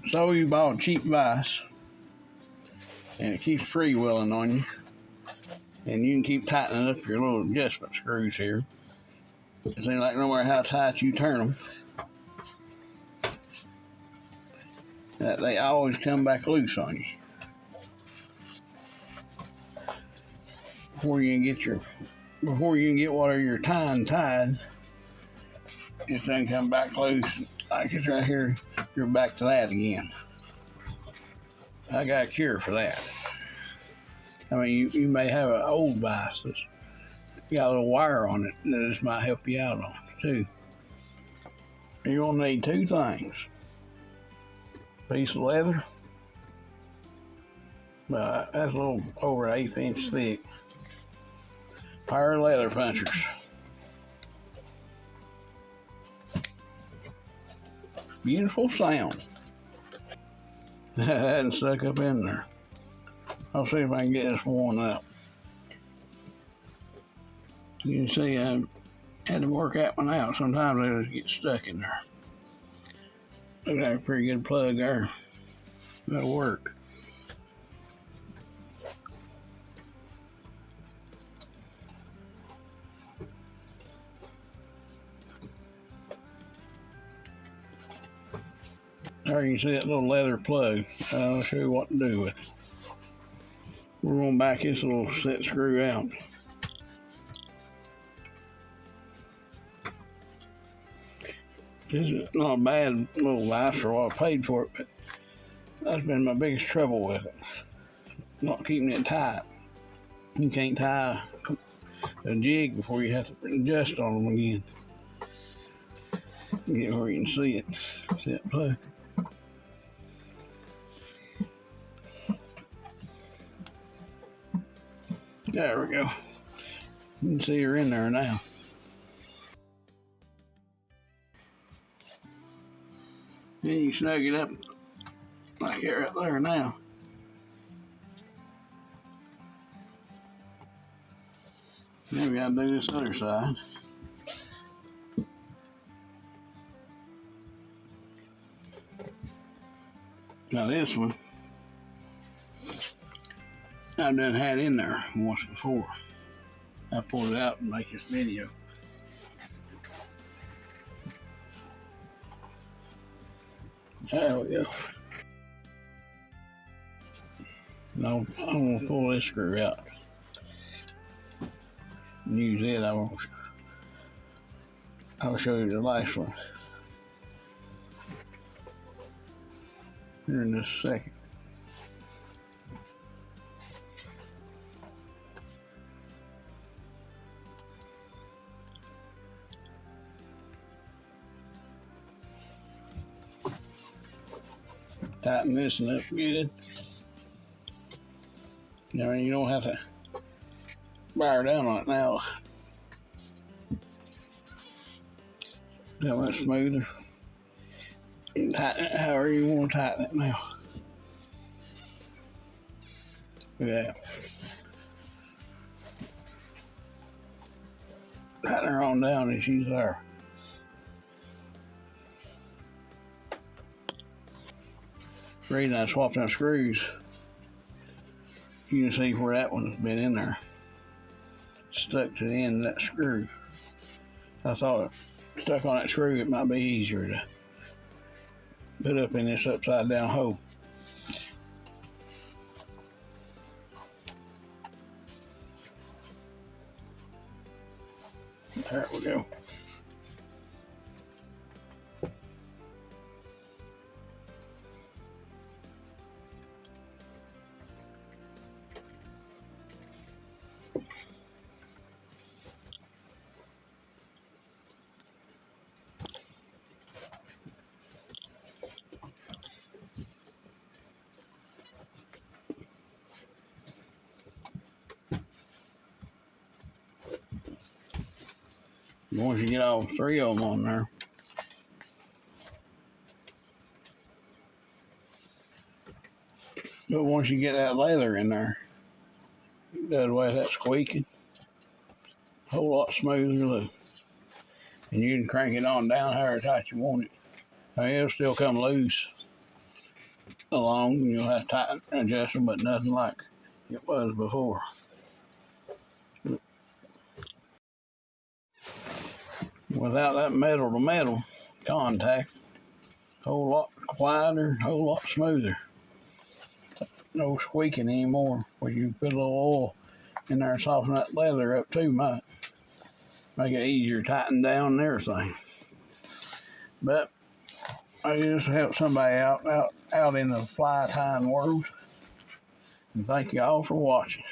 So you bought a cheap vise, and it keeps freewheeling on you, and you can keep tightening up your little adjustment screws here. It seems like no matter how tight you turn them, that they always come back loose on you. Before you can get whatever you're tying tied, it then come back loose. Like it's right here, you're back to that again. I got a cure for that. I mean, you may have an old vise that's got a little wire on it that this might help you out on too. You're gonna need two things: a piece of leather, that's a little over an 1/8 inch thick, pair of leather punchers. Beautiful sound. That hadn't stuck up in there. I'll see if I can get this worn out. You can see I had to work that one out. Sometimes they just get stuck in there. Looks like a pretty good plug there. That'll work. There you can see that little leather plug. I'll show you what to do with it. We're going to back this little set screw out. This is not a bad little vise for what I paid for it, but that's been my biggest trouble with it. Not keeping it tight. You can't tie a jig before you have to adjust on them again. Get where you can see it. See that plug? There we go. You can see her in there now. Then you snug it up like it right there now. Then we gotta do this other side. Now this one, I've done had in there once before. I pulled it out and make this video. There we go. Now I'm gonna pull this screw out and use it. I'll show you the last one here in just a second. Tighten this up good. Now you don't have to wire down on it now. That much smoother. You can tighten it however you want to tighten it now. Look at that. Tighten her on down and she's there. The reason I swapped out screws, you can see where that one's been in there. Stuck to the end of that screw. I thought it stuck on that screw, it might be easier to put up in this upside down hole. There we go. Once you get all three of them on there, but once you get that leather in there, it does away with that squeaking. A whole lot smoother look. And you can crank it on down however tight you want it. I mean, it'll still come loose, along, you'll have to tighten and adjust them, but nothing like it was before. Without that metal to metal contact, a whole lot quieter, a whole lot smoother. No squeaking anymore. When you put a little oil in there and soften that leather up too, might make it easier to tighten down and everything. But I just help somebody out in the fly tying world. And thank you all for watching.